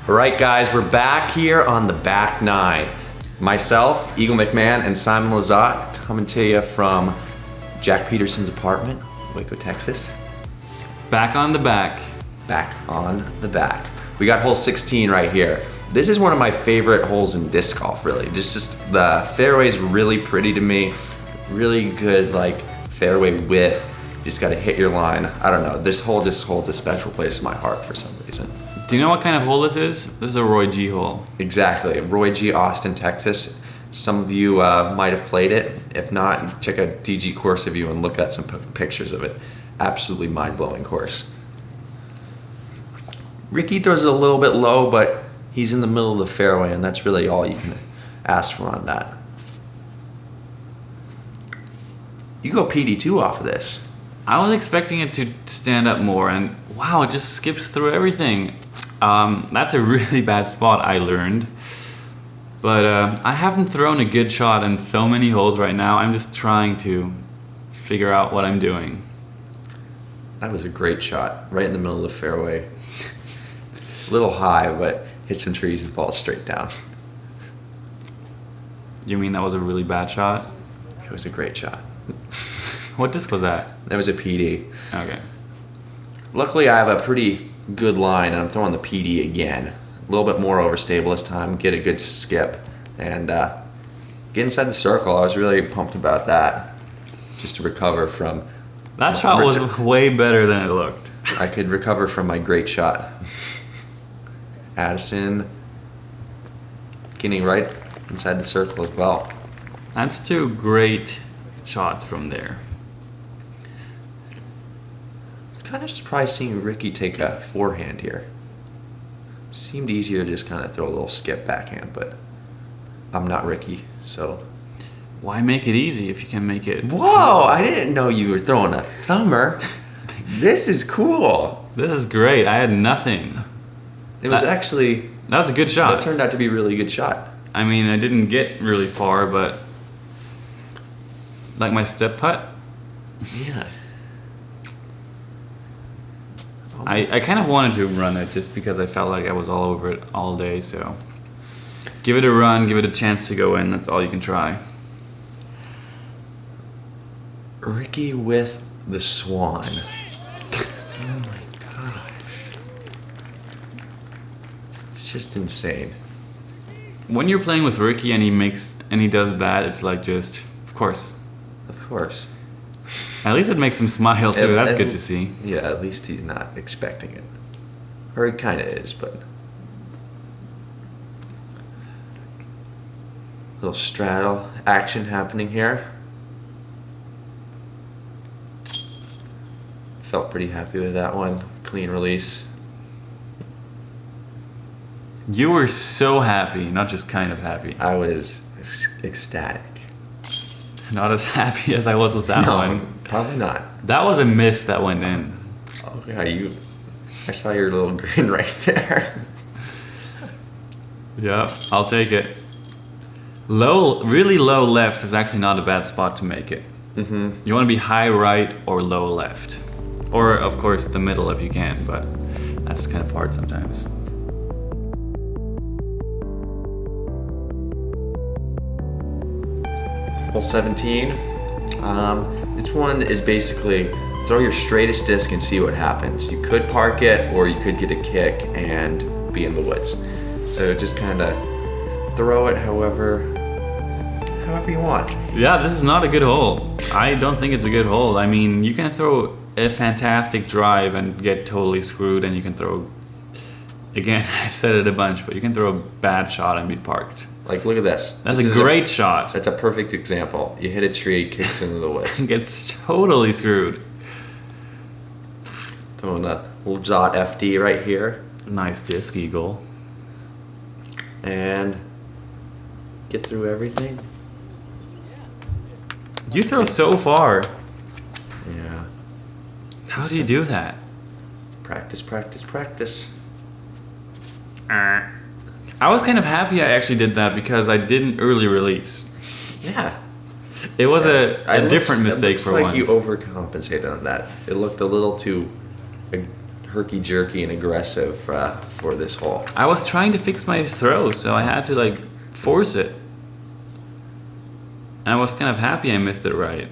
Alright guys, we're back here on the back nine. Myself, Eagle McMahon, and Simon Lizotte coming to you from Jack Peterson's apartment, Waco, Texas. Back on the back. Back on the back. We got hole 16 right here. This is one of my favorite holes in disc golf, really. Just the fairway's really pretty to me. Really good, like, fairway width. You just gotta hit your line. I don't know, this hole just holds a special place in my heart for some reason. Do you know what kind of hole this is? This is a Roy G hole. Exactly, Roy G, Austin, Texas. Some of you might have played it. If not, check out DG Course Review and look at some pictures of it. Absolutely mind-blowing course. Ricky throws it a little bit low, but he's in the middle of the fairway, and that's really all you can ask for on that. You go PD2 off of this. I was expecting it to stand up more, and wow, it just skips through everything. That's a really bad spot, I learned. But I haven't thrown a good shot in so many holes right now. I'm just trying to figure out what I'm doing. That was a great shot, right in the middle of the fairway. A little high, but hit some trees and falls straight down. You mean that was a really bad shot? It was a great shot. What disc was that? That was a PD. Okay. Luckily, I have a pretty good line, and I'm throwing the PD again. A little bit more overstable this time, get a good skip, and get inside the circle. I was really pumped about that, just to recover from... That shot was way better than it looked. I could recover from my great shot. Addison getting right inside the circle as well. That's two great shots from there. Kind of surprised seeing Ricky take a forehand here. Seemed easier to just kind of throw a little skip backhand, but I'm not Ricky, so... Why make it easy if you can make it... Whoa! I didn't know you were throwing a thumber. This is cool. This is great. I had nothing. It was actually... That was a good shot. That turned out to be a really good shot. I mean, I didn't get really far, but... Like my step putt? Yeah. I kind of wanted to run it just because I felt like I was all over it all day, so... Give it a run, give it a chance to go in, that's all you can try. Ricky with the swan. Oh my gosh. It's just insane. When you're playing with Ricky and he does that, it's like just... Of course. Of course. At least it makes him smile too, that's good to see. Yeah, at least he's not expecting it. Or he kind of is, but... Little straddle action happening here. Felt pretty happy with that one. Clean release. You were so happy, not just kind of happy. I was ecstatic. Not as happy as I was with that one. Probably not. That was a miss that went in. Oh yeah, I saw your little grin right there. Yeah, I'll take it. Really low left is actually not a bad spot to make it. Mm-hmm. You want to be high right or low left. Or, of course, the middle if you can, but that's kind of hard sometimes. Hole 17. This one is basically throw your straightest disc and see what happens. You could park it, or you could get a kick and be in the woods. So just kind of throw it however you want. Yeah, this is not a good hole. I don't think it's a good hole. I mean, you can throw a fantastic drive and get totally screwed, and you can throw, again, I've said it a bunch, but you can throw a bad shot and be parked. Like, look at this. That's a great shot. That's a perfect example. You hit a tree, kicks into the woods. And gets totally screwed. Throwing a Lizotte FD right here. Nice disc, Eagle. And get through everything. You throw so far. Yeah. How do you do that? Practice, practice, practice. I was kind of happy I actually did that because I didn't early release. Yeah. It was a different mistake for once. It looks like you overcompensated on that. It looked a little too herky-jerky and aggressive for this hole. I was trying to fix my throw, so I had to like force it. And I was kind of happy I missed it right.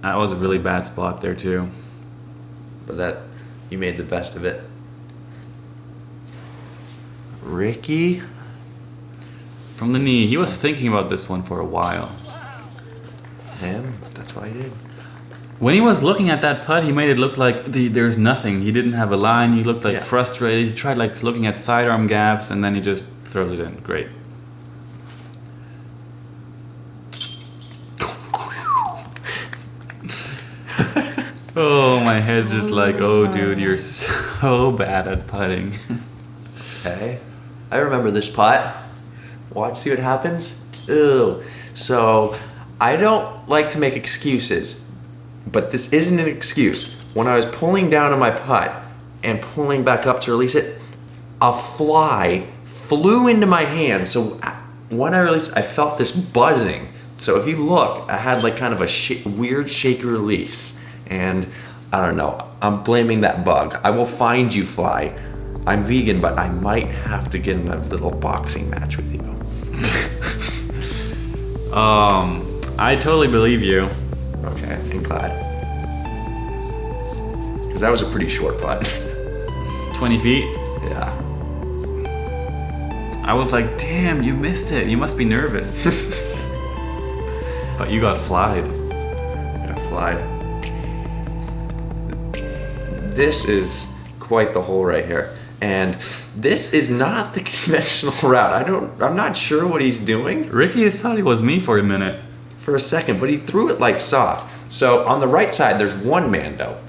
That was a really bad spot there too. But you made the best of it. Ricky? From the knee. He was thinking about this one for a while. And that's what I did. When he was looking at that putt, he made it look like there's nothing. He didn't have a line. He looked like frustrated. He tried like looking at sidearm gaps, and then he just throws it in. Great. Oh, my head's just like, oh, dude, you're so bad at putting. Okay. I remember this putt. Watch, see what happens. Ew. So, I don't like to make excuses, but this isn't an excuse. When I was pulling down on my putt and pulling back up to release it, a fly flew into my hand. So when I released, I felt this buzzing. So if you look, I had like kind of a weird shaky release. And I don't know, I'm blaming that bug. I will find you, fly. I'm vegan, but I might have to get in a little boxing match with you. I totally believe you. Okay, I'm glad. Because that was a pretty short putt. 20 feet? Yeah. I was like, damn, you missed it. You must be nervous. But you got flied. Got flied. This is quite the hole right here. And this is not the conventional route. I'm not sure what he's doing. Ricky thought he was me for a minute. For a second, but he threw it like soft. So on the right side, there's one Mando.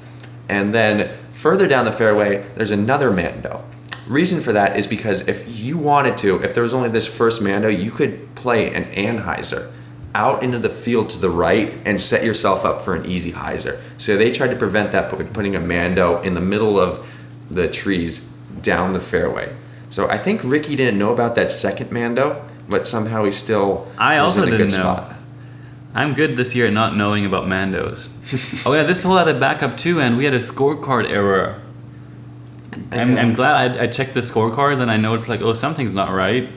And then further down the fairway, there's another Mando. Reason for that is because if you wanted to, if there was only this first Mando, you could play an Anheuser out into the field to the right and set yourself up for an easy hyzer. So they tried to prevent that by putting a Mando in the middle of the trees down the fairway. So I think Ricky didn't know about that second Mando, but somehow he still was in a good spot. I'm good this year at not knowing about Mandos. Oh yeah, this hole had a backup too, and we had a scorecard error. I'm glad I checked the scorecards and I know it's like, oh, something's not right.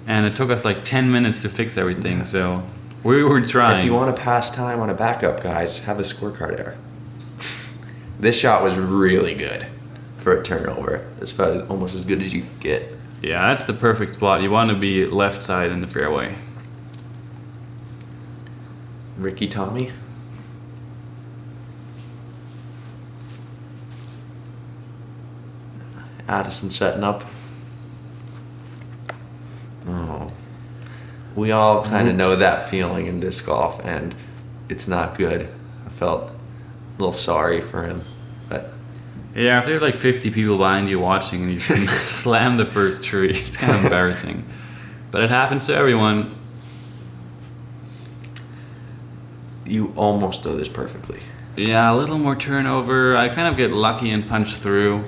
And it took us like 10 minutes to fix everything, so we were trying. If you want to pass time on a backup, guys, have a scorecard error. This shot was really good for a turnover. It's probably almost as good as you could get. Yeah, that's the perfect spot. You want to be left side in the fairway. Ricky Tommy. Addison setting up. Oh. We all kind of know that feeling in disc golf, and it's not good. I felt a little sorry for him, but... Yeah, if there's like 50 people behind you watching and you slam the first tree, it's kind of embarrassing. But it happens to everyone. You almost do this perfectly. Yeah, a little more turnover. I kind of get lucky and punch through.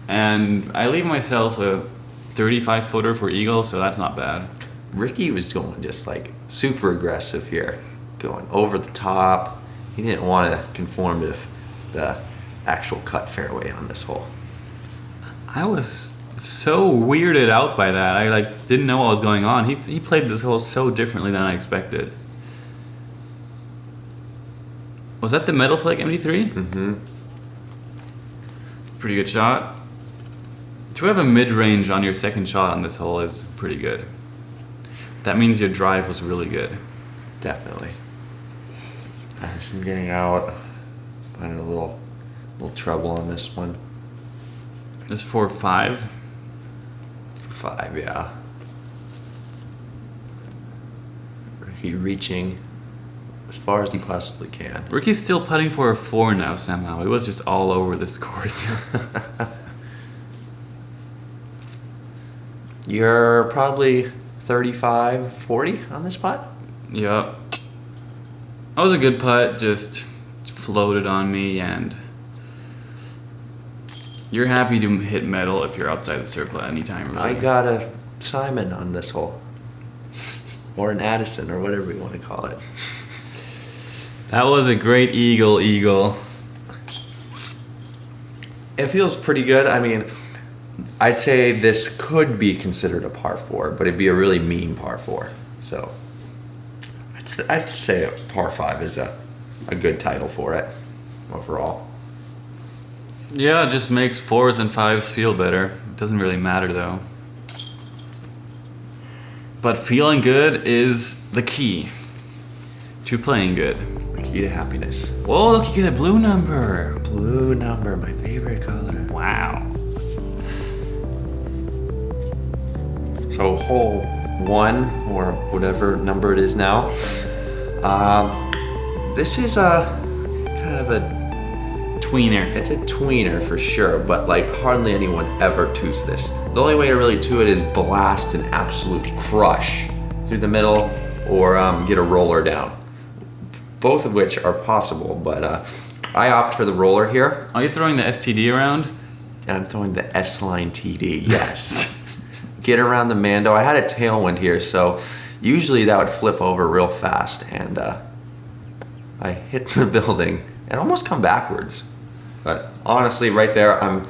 And I leave myself a 35-footer for eagle, so that's not bad. Ricky was going just like super aggressive here, going over the top. He didn't want to conform to the actual cut fairway on this hole. I was so weirded out by that. I like didn't know what was going on. He played this hole so differently than I expected. Was that the Metal Flake MD3? Mm-hmm. Pretty good shot. To have a mid-range on your second shot on this hole is pretty good. That means your drive was really good. Definitely. Addison getting out. Finding a little trouble on this one. This 4-5? 5, yeah. Ricky reaching as far as he possibly can. Ricky's still putting for a 4 now somehow. He was just all over this course. You're probably 35, 40 on this putt? Yep. That was a good putt, just floated on me, and you're happy to hit metal if you're outside the circle at any time. Really. I got a Simon on this hole. Or an Addison, or whatever you want to call it. That was a great eagle. It feels pretty good. I mean, I'd say this could be considered a par 4, but it'd be a really mean par 4. So I'd say a par 5 is a good title for it overall. Yeah, it just makes 4s and 5s feel better. It doesn't really matter though. But feeling good is the key to playing good. The key to happiness. Whoa, look, you get a blue number. Blue number, my favorite color. Wow. So hole 1, or whatever number it is now. This is a kind of a Tweener. It's a tweener for sure, but like hardly anyone ever twos this. The only way to really two it is blast an absolute crush through the middle, or get a roller down. Both of which are possible, but I opt for the roller here. Are you throwing the STD around? And I'm throwing the S-line TD, yes. Get around the Mando. I had a tailwind here, so usually that would flip over real fast, and I hit the building and almost come backwards. But honestly, right there, I'm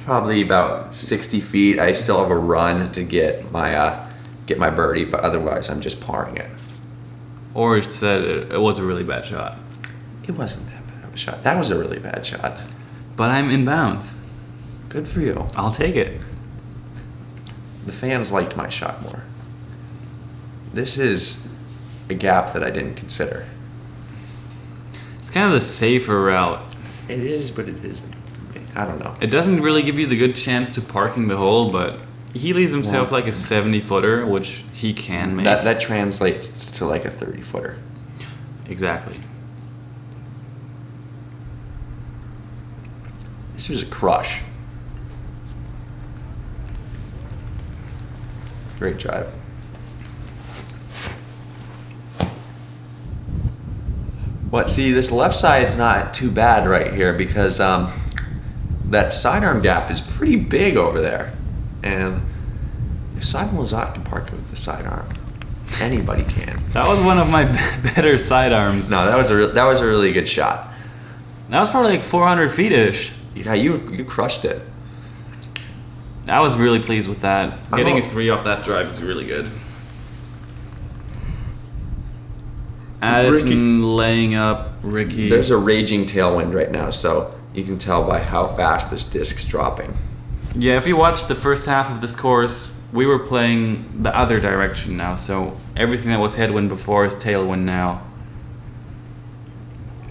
probably about 60 feet. I still have a run to get my birdie, but otherwise I'm just parring it. Or it said it was a really bad shot. It wasn't that bad of a shot. That was a really bad shot. But I'm in bounds. Good for you. I'll take it. The fans liked my shot more. This is a gap that I didn't consider. It's kind of the safer route. It is, but it isn't. I don't know. It doesn't really give you the good chance to parking the hole, but he leaves himself like a 70-footer, which he can make. That translates to like a 30-footer. Exactly. This was a crush. Great drive. What? See, this left side's not too bad right here because that sidearm gap is pretty big over there, and if Simon Lizotte can park it with the sidearm, anybody can. That was one of my better sidearms. No, that was a really good shot. That was probably like 400 feet-ish. Yeah, you crushed it. I was really pleased with that. Getting a 3 off that drive is really good. Addison laying up Ricky. There's a raging tailwind right now, so you can tell by how fast this disc's dropping. Yeah, if you watched the first half of this course, we were playing the other direction now, so everything that was headwind before is tailwind now.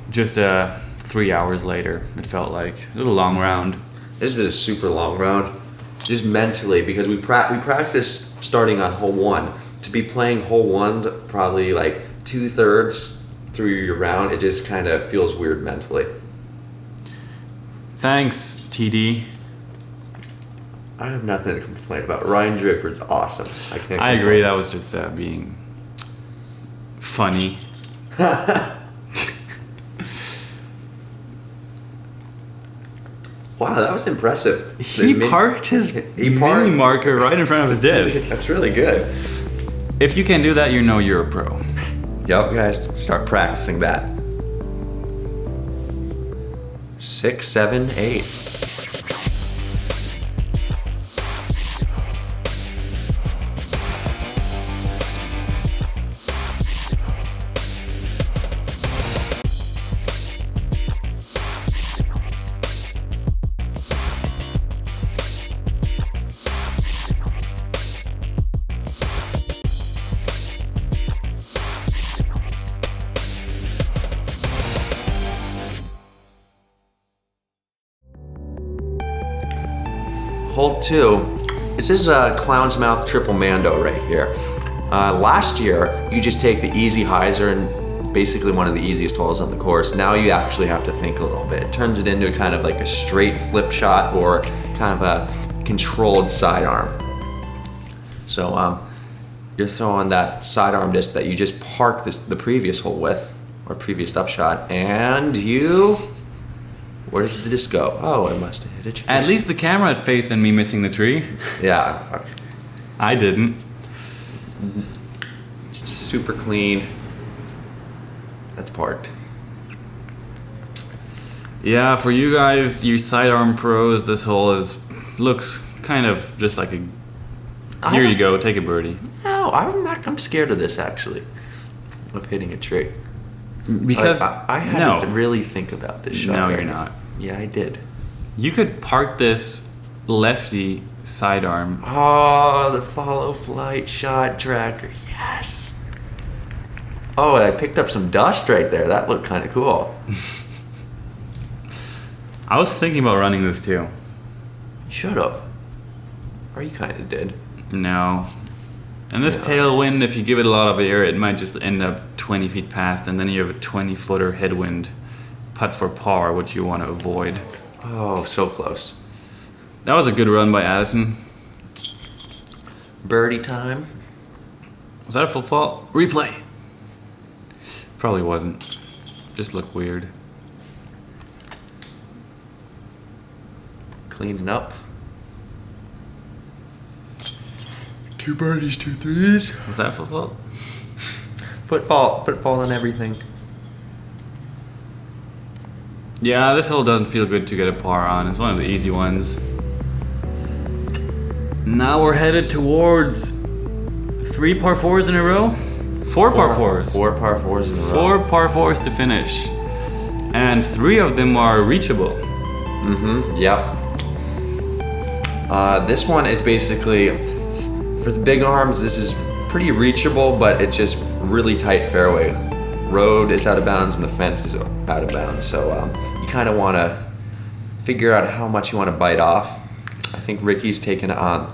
Just 3 hours later, it felt like. It was a long round. This is a super long round, just mentally, because we practiced starting on hole 1. To be playing hole 1 probably like 2/3 through your round, it just kind of feels weird mentally. Thanks, TD. I have nothing to complain about. Ryan Drifford's awesome. I agree, that was just being funny. Wow, that was impressive. He parked his mini marker right in front of his disc. That's really good. If you can do that, you know you're a pro. Yup, guys, start practicing that. 6, 7, 8. Hole 2, this is a Clown's Mouth Triple Mando right here. Last year, you just take the easy hyzer and basically one of the easiest holes on the course. Now you actually have to think a little bit. It turns it into kind of like a straight flip shot or kind of a controlled sidearm. So you're throwing that sidearm disc that you just parked the previous hole with, or previous upshot, and you... Where did the disc go? Oh, it must have hit a tree. At least the camera had faith in me missing the tree. Yeah. I didn't. It's super clean. That's parked. Yeah, for you guys, you sidearm pros, this hole looks kind of just like a. Here you go, take a birdie. No, I'm scared of this actually, of hitting a tree. Because I had to really think about this shot. No, you're not. Yeah, I did. You could park this lefty sidearm. Oh, the FollowFlight shot tracker. Yes. Oh, I picked up some dust right there. That looked kind of cool. I was thinking about running this too. You should have. Or you kind of did. No. And this tailwind, if you give it a lot of air, it might just end up 20 feet past, and then you have a 20-footer headwind putt for par, which you want to avoid. Oh, so close. That was a good run by Addison. Birdie time. Was that a full fault? Replay. Probably wasn't. Just looked weird. Cleaning up. 2 birdies, 2 threes. Was that a full fault? Footfall and everything. Yeah, this hole doesn't feel good to get a par on. It's one of the easy ones. Now we're headed towards 3 par 4s in a row. 4 par 4s. 4 par 4s in a row. 4 par 4s to finish. And 3 of them are reachable. Yep. This one is basically, for the big arms, this is pretty reachable, but it's just really tight fairway. Road is out of bounds and the fence is out of bounds, so you kind of want to figure out how much you want to bite off. I think Ricky's taking a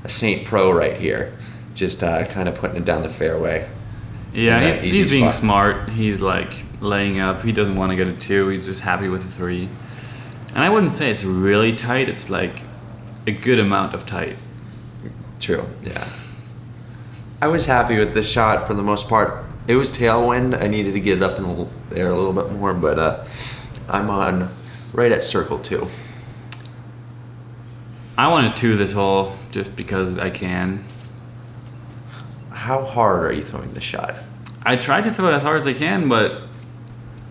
Saint Pro right here, just kind of putting it down the fairway. Yeah, he's being smart. He's like laying up. He doesn't want to get a 2. He's just happy with a 3. And I wouldn't say it's really tight. It's like a good amount of tight. True, yeah. I was happy with this shot for the most part. It was tailwind. I needed to get it up in there a little bit more, but I'm on right at circle 2. I want to 2 this hole just because I can. How hard are you throwing the shot? I tried to throw it as hard as I can, but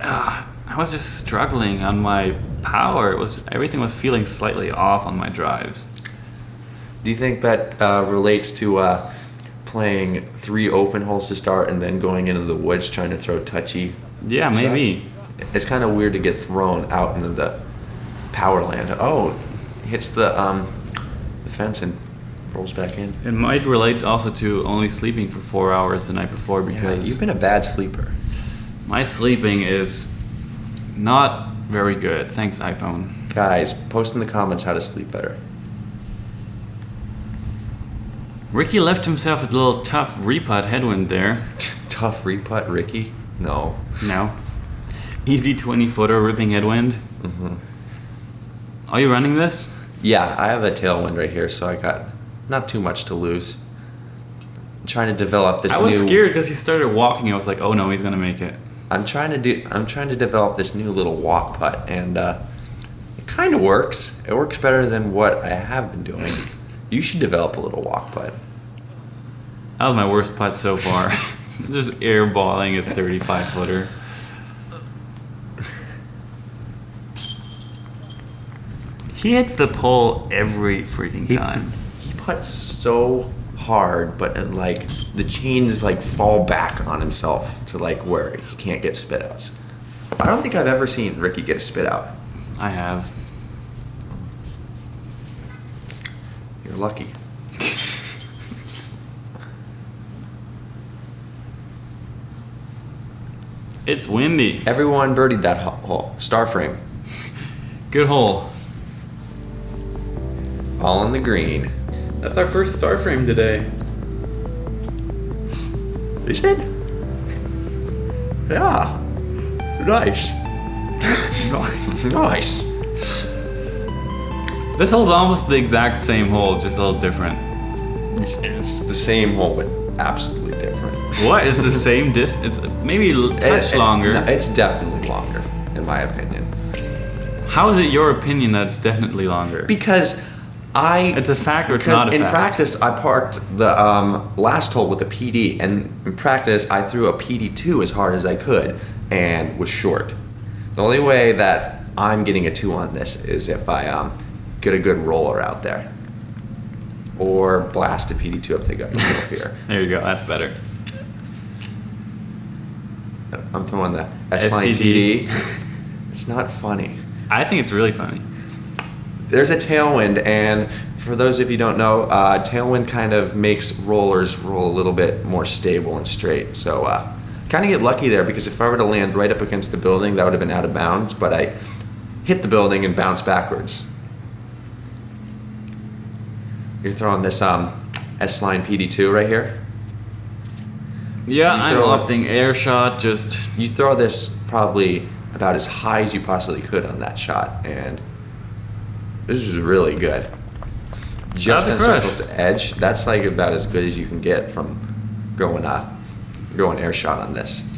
I was just struggling on my power. Everything was feeling slightly off on my drives. Do you think that relates to playing 3 open holes to start and then going into the woods trying to throw touchy? Yeah, maybe. Shots? It's kind of weird to get thrown out into the power land. Oh, hits the fence and rolls back in. It might relate also to only sleeping for 4 hours the night before, because you've been a bad sleeper. My sleeping is not very good. Thanks, iPhone. Guys, post in the comments how to sleep better. Ricky left himself a little tough reputt headwind there. Tough reputt, Ricky? No. No. Easy 20-footer ripping headwind. Are you running this? Yeah, I have a tailwind right here, so I got not too much to lose. I'm trying to develop this. I was scared because he started walking. I was like, oh no, he's gonna make it. I'm trying to develop this new little walk putt, and it kind of works. It works better than what I have been doing. You should develop a little walk putt. That was my worst putt so far. Just airballing a 35-footer. He hits the pole every freaking time. He putts so hard, but the chains fall back on himself to where he can't get spit outs. I don't think I've ever seen Ricky get a spit out. I have. You're lucky. It's windy. Everyone birdied that hole. Star frame. Good hole. All in the green. That's our first star frame today. Is it? Yeah. Nice. Nice. This hole's almost the exact same hole, just a little different. It's the same hole, but absolutely different. What? It's the same disc? It's maybe a touch longer. No, it's definitely longer, in my opinion. How is it your opinion that it's definitely longer? Because it's a fact or it's not a fact? In practice, I parked the last hole with a PD, and in practice, I threw a PD2 as hard as I could and was short. The only way that I'm getting a 2 on this is if I get a good roller out there. Or blast a PD2 if they got no fear. There you go, that's better. I'm throwing the S-Line TD. It's not funny. I think it's really funny. There's a tailwind, and for those of you who don't know, tailwind kind of makes rollers roll a little bit more stable and straight. So kind of get lucky there, because if I were to land right up against the building, that would have been out of bounds, but I hit the building and bounced backwards. You're throwing this S-Line PD2 right here? Yeah, I'm opting air shot, just... You throw this probably about as high as you possibly could on that shot, and this is really good. Just in circles to edge, that's like about as good as you can get from going air shot on this.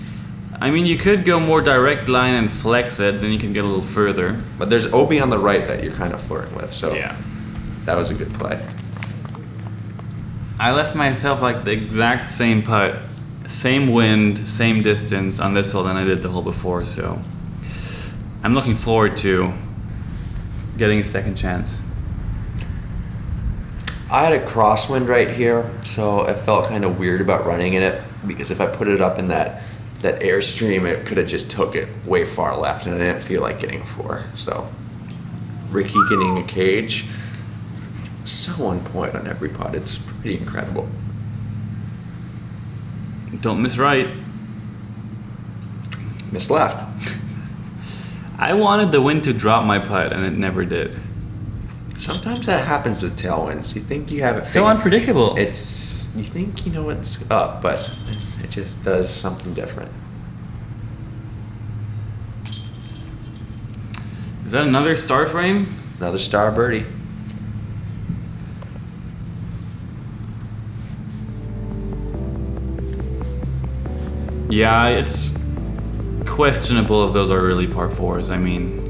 I mean, you could go more direct line and flex it, then you can get a little further. But there's OB on the right that you're kind of flirting with, so yeah, that was a good play. I left myself like the exact same putt, same wind, same distance on this hole than I did the hole before, so I'm looking forward to getting a second chance. I had a crosswind right here, so I felt kind of weird about running in it, because if I put it up in that airstream, it could have just took it way far left, and I didn't feel like getting a 4. So Ricky getting a cage, so on point on every putt. It's pretty incredible. Don't miss right. Miss left. I wanted the wind to drop my putt, and it never did. Sometimes that happens with tailwinds. You think you have it so unpredictable. You think you know what's up, but it just does something different. Is that another star frame? Another star birdie. Yeah, it's questionable if those are really par 4s. I mean,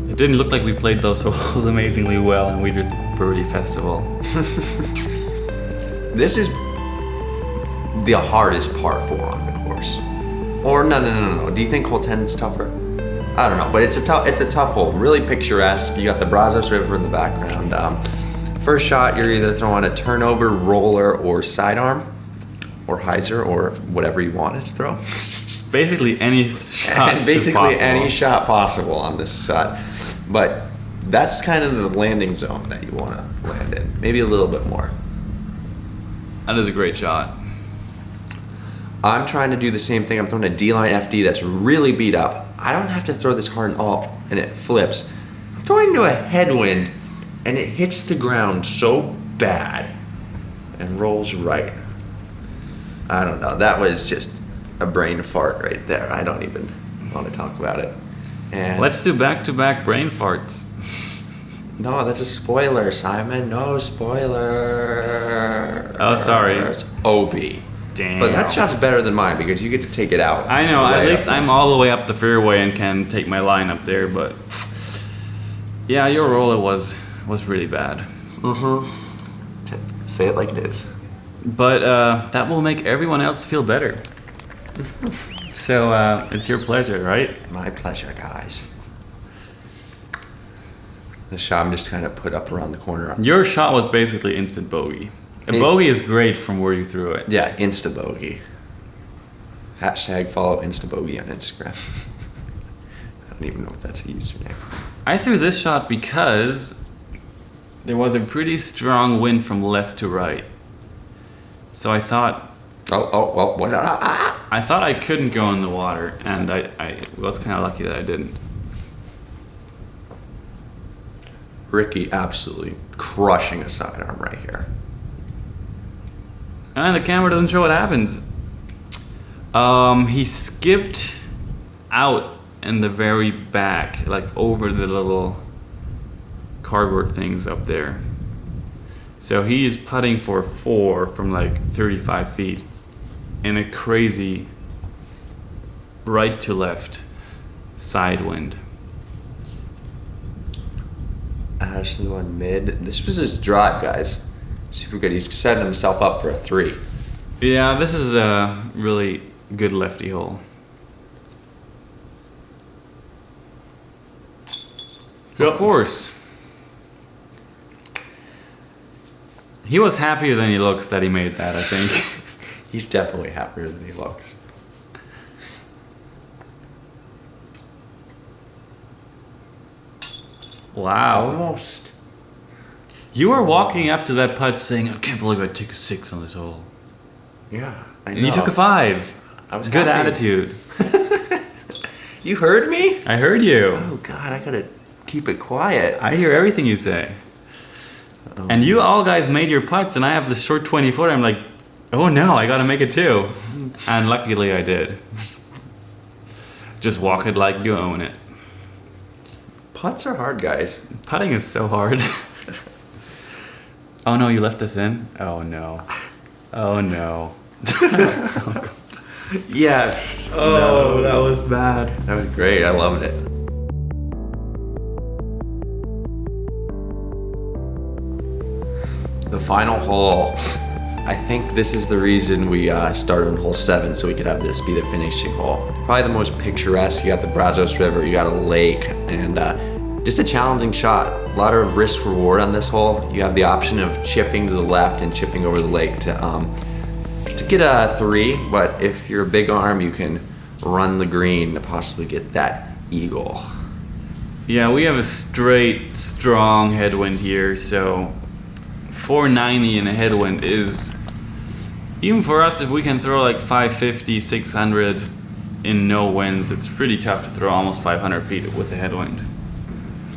it didn't look like we played those holes amazingly well, and we just birdie festival. This is the hardest par 4 on the course. Or no. Do you think hole 10 is tougher? I don't know, but it's a tough hole. Really picturesque. You got the Brazos River in the background. First shot, you're either throwing a turnover, roller, or sidearm, or hyzer, or whatever you want it to throw. Basically any shot. And basically any shot possible on this shot. But that's kind of the landing zone that you want to land in. Maybe a little bit more. That is a great shot. I'm trying to do the same thing. I'm throwing a D-line FD that's really beat up. I don't have to throw this hard and it flips. I'm throwing into a headwind, and it hits the ground so bad and rolls right. I don't know. That was just a brain fart right there. I don't even want to talk about it. And let's do back-to-back brain farts. No, that's a spoiler, Simon. No spoiler. Oh, sorry. OB. Damn. But that shot's better than mine, because you get to take it out. I know. At least I'm all the way up the fairway and can take my line up there. But yeah, your roller was really bad. Mm-hmm. Say it like it is. But that will make everyone else feel better. So it's your pleasure, right? My pleasure, guys. The shot I'm just kind of put up around the corner. Your shot was basically instant bogey. A bogey is great from where you threw it. Yeah, insta bogey. Hashtag follow insta bogey on Instagram. I don't even know if that's a username. I threw this shot because there was a pretty strong wind from left to right. So I thought... What? I thought I couldn't go in the water, and I was kind of lucky that I didn't. Ricky absolutely crushing a sidearm right here. And the camera doesn't show what happens. He skipped out in the very back, like over the little cardboard things up there. So he's putting for 4 from like 35 feet in a crazy right to left side wind. Addison won mid. This was his drive, guys. Super good. He's setting himself up for a 3. Yeah, this is a really good lefty hole. Of course. He was happier than he looks that he made that, I think. He's definitely happier than he looks. Wow. Almost. You were walking up to that putt saying, I can't believe I took a 6 on this hole. Yeah, I know. And you took a 5. I was Good happy. attitude. You heard me? I heard you. Oh God, I gotta keep it quiet. I hear everything you say. And you all guys made your putts, and I have the short 20-footer. I'm like, oh no, I gotta make it too. And luckily I did. Just walk it like you own it. Putts are hard, guys. Putting is so hard. Oh no, you left this in? Oh no. Oh no. Yes. Oh, that was bad. That was great. I loved it. The final hole. I think this is the reason we started on hole 7, so we could have this be the finishing hole. Probably the most picturesque. You got the Brazos River, you got a lake, and just a challenging shot. A lot of risk reward on this hole. You have the option of chipping to the left and chipping over the lake to get a 3, but if you're a big arm, you can run the green to possibly get that eagle. Yeah, we have a straight, strong headwind here, so 490 in a headwind is, even for us, if we can throw like 550, 600 in no winds, it's pretty tough to throw almost 500 feet with a headwind.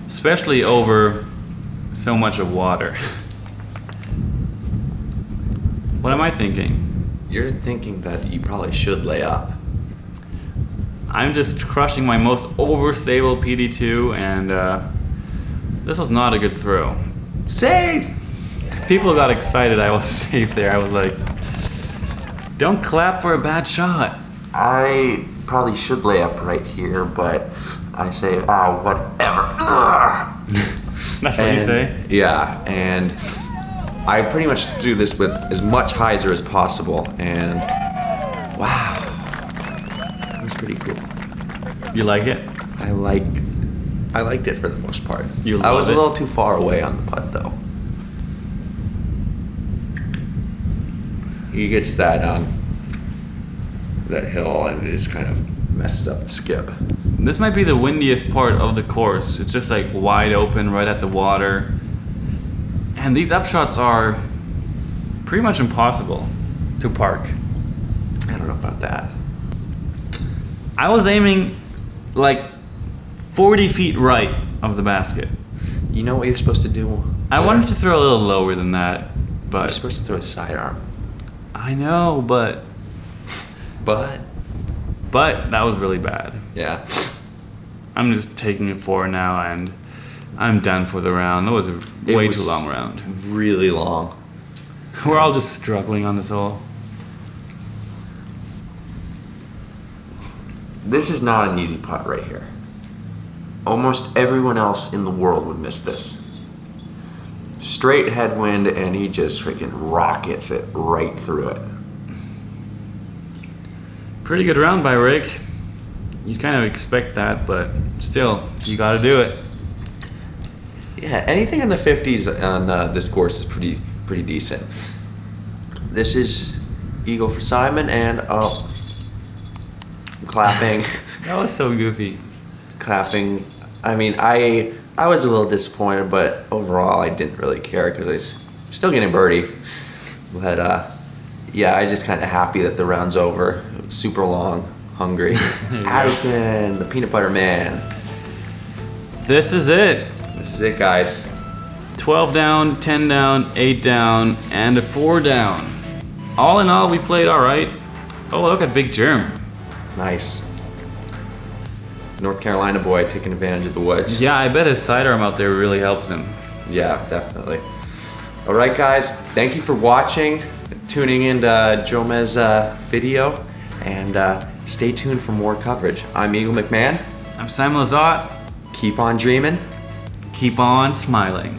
Especially over so much of water. What am I thinking? You're thinking that you probably should lay up. I'm just crushing my most overstable PD2, and this was not a good throw. Save! People got excited I was safe there. I was like, don't clap for a bad shot. I probably should lay up right here, but I say, oh, whatever. Ugh. That's what you say? Yeah, and I pretty much threw this with as much hyzer as possible, and wow, that was pretty cool. You like it? I liked it for the most part. You I was love a it? little too far away on the putt, though. He gets that hill, and it just kind of messes up the skip. This might be the windiest part of the course. It's just like wide open right at the water. And these upshots are pretty much impossible to park. I don't know about that. I was aiming like 40 feet right of the basket. You know what you're supposed to do? I wanted to throw a little lower than that, You're but supposed to throw a sidearm. I know, but that was really bad. Yeah. I'm just taking a 4 now, and I'm done for the round. That was a way too long round. Really long. We're all just struggling on this hole. This is not an easy putt right here. Almost everyone else in the world would miss this. Straight headwind, and he just freaking rockets it right through it. Pretty good round by Rick. You kind of expect that, but still, you got to do it. Yeah, anything in the 50s on this course is pretty decent. This is eagle for Simon, and I'm clapping. That was so goofy. Clapping. I mean, I was a little disappointed, but overall I didn't really care because I was still getting birdie. But yeah, I was just kind of happy that the round's over. It was super long, hungry. Addison, the peanut butter man. This is it. This is it, guys. 12 down, 10 down, 8 down, and a 4 down. All in all, we played all right. Oh, look at Big Germ. Nice. North Carolina boy taking advantage of the woods. Yeah, I bet his sidearm out there really helps him. Yeah, definitely. All right, guys. Thank you for watching, tuning in to Jomez video, and stay tuned for more coverage. I'm Eagle McMahon. I'm Sam Lizotte. Keep on dreaming. Keep on smiling.